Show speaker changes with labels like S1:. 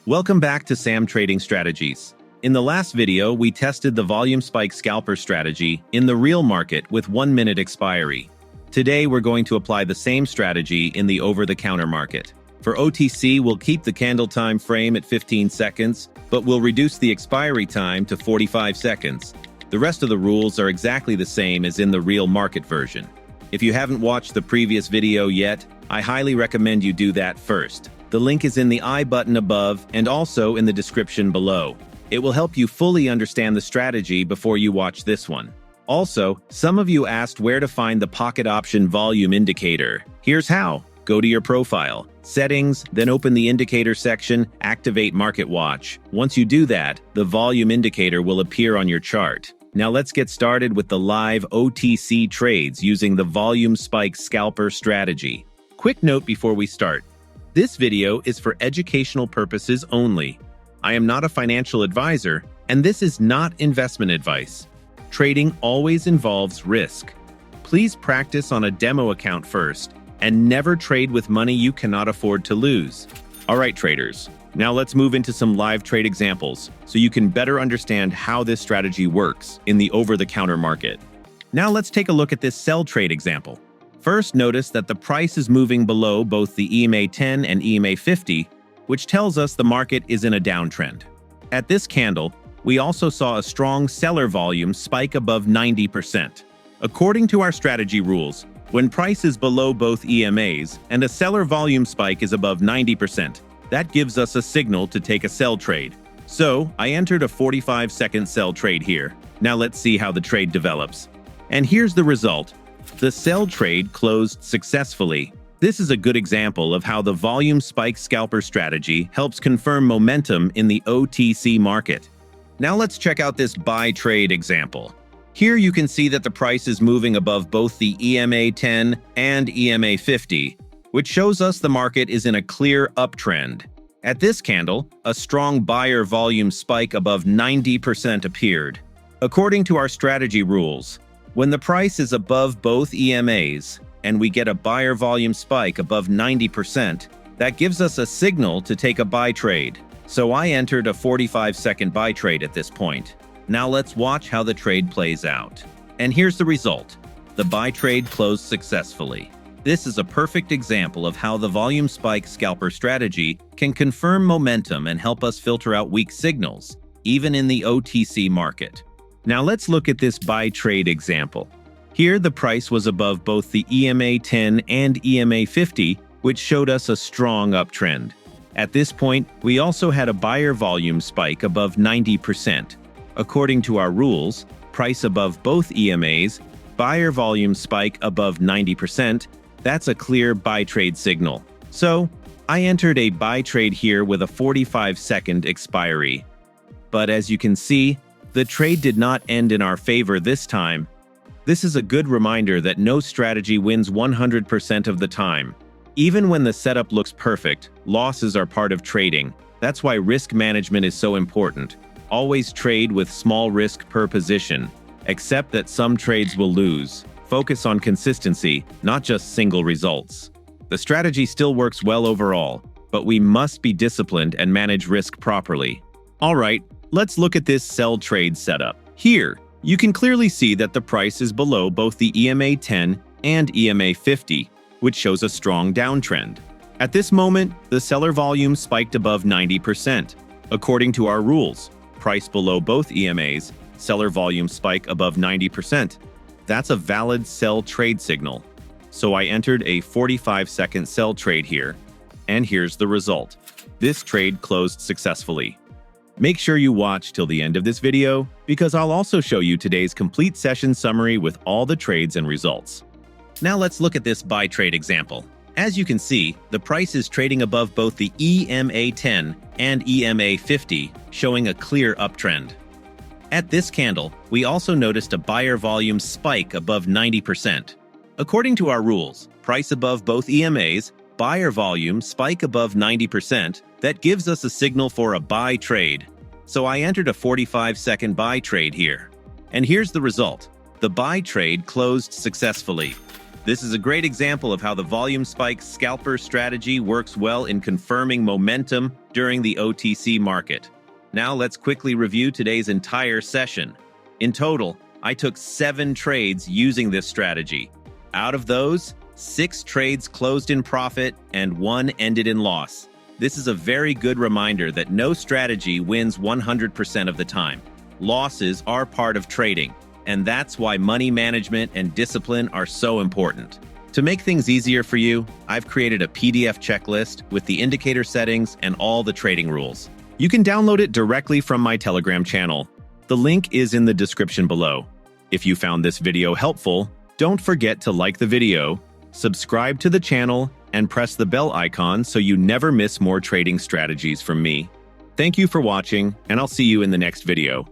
S1: Welcome back to Sam Trading Strategies. In the last video, we tested the Volume Spike Scalper Strategy in the real market with 1-minute expiry. Today, we're going to apply the same strategy in the over-the-counter market. For OTC, we'll keep the candle time frame at 15 seconds, but we'll reduce the expiry time to 45 seconds. The rest of the rules are exactly the same as in the real market version. If you haven't watched the previous video yet, I highly recommend you do that first. The link is in the I button above and also in the description below. It will help you fully understand the strategy before you watch this one. Also, some of you asked where to find the PocketOption volume indicator. Here's how. Go to your profile, settings, then open the indicator section, activate Market Watch. Once you do that, the volume indicator will appear on your chart. Now let's get started with the live OTC trades using the Volume Spike Scalper Strategy. Quick note before we start. This video is for educational purposes only. I am not a financial advisor, and this is not investment advice. Trading always involves risk. Please practice on a demo account first, and never trade with money you cannot afford to lose. All right, traders, now let's move into some live trade examples so you can better understand how this strategy works in the over-the-counter market. Now let's take a look at this sell trade example. First, notice that the price is moving below both the EMA 10 and EMA 50, which tells us the market is in a downtrend. At this candle, we also saw a strong seller volume spike above 90%. According to our strategy rules, when price is below both EMAs and a seller volume spike is above 90%, that gives us a signal to take a sell trade. So, I entered a 45-second sell trade here. Now let's see how the trade develops. And here's the result. The sell trade closed successfully. This is a good example of how the Volume Spike Scalper Strategy helps confirm momentum in the OTC market. Now let's check out this buy trade example. Here you can see that the price is moving above both the EMA 10 and EMA 50, which shows us the market is in a clear uptrend. At this candle, a strong buyer volume spike above 90% appeared. According to our strategy rules, when the price is above both EMAs and we get a buyer volume spike above 90%, that gives us a signal to take a buy trade. So I entered a 45-second buy trade at this point. Now let's watch how the trade plays out. And here's the result. The buy trade closed successfully. This is a perfect example of how the Volume Spike Scalper Strategy can confirm momentum and help us filter out weak signals, even in the OTC market. Now let's look at this buy trade example. Here the price was above both the EMA 10 and EMA 50, which showed us a strong uptrend. At this point, we also had a buyer volume spike above 90%. According to our rules, price above both EMAs, buyer volume spike above 90%, that's a clear buy trade signal. So, I entered a buy trade here with a 45-second expiry. But as you can see, the trade did not end in our favor this time. This is a good reminder that no strategy wins 100% of the time. Even when the setup looks perfect, losses are part of trading. That's why risk management is so important. Always trade with small risk per position. Accept that some trades will lose. Focus on consistency, not just single results. The strategy still works well overall, but we must be disciplined and manage risk properly. All right, let's look at this sell trade setup. Here, you can clearly see that the price is below both the EMA 10 and EMA 50, which shows a strong downtrend. At this moment, the seller volume spiked above 90%. According to our rules, price below both EMAs, seller volume spike above 90%. That's a valid sell trade signal. So I entered a 45-second sell trade here, and here's the result. This trade closed successfully. Make sure you watch till the end of this video, because I'll also show you today's complete session summary with all the trades and results. Now let's look at this buy trade example. As you can see, the price is trading above both the EMA 10 and EMA 50, showing a clear uptrend. At this candle, we also noticed a buyer volume spike above 90%. According to our rules, price above both EMAs, buyer volume spike above 90%, that gives us a signal for a buy trade. So I entered a 45-second buy trade here. And here's the result. The buy trade closed successfully. This is a great example of how the Volume Spike Scalper Strategy works well in confirming momentum during the OTC market. Now let's quickly review today's entire session. In total, I took 7 trades using this strategy. Out of those, 6 trades closed in profit and 1 ended in loss. This is a very good reminder that no strategy wins 100% of the time. Losses are part of trading, and that's why money management and discipline are so important. To make things easier for you, I've created a PDF checklist with the indicator settings and all the trading rules. You can download it directly from my Telegram channel. The link is in the description below. If you found this video helpful, don't forget to like the video, subscribe to the channel, and press the bell icon so you never miss more trading strategies from me. Thank you for watching, and I'll see you in the next video.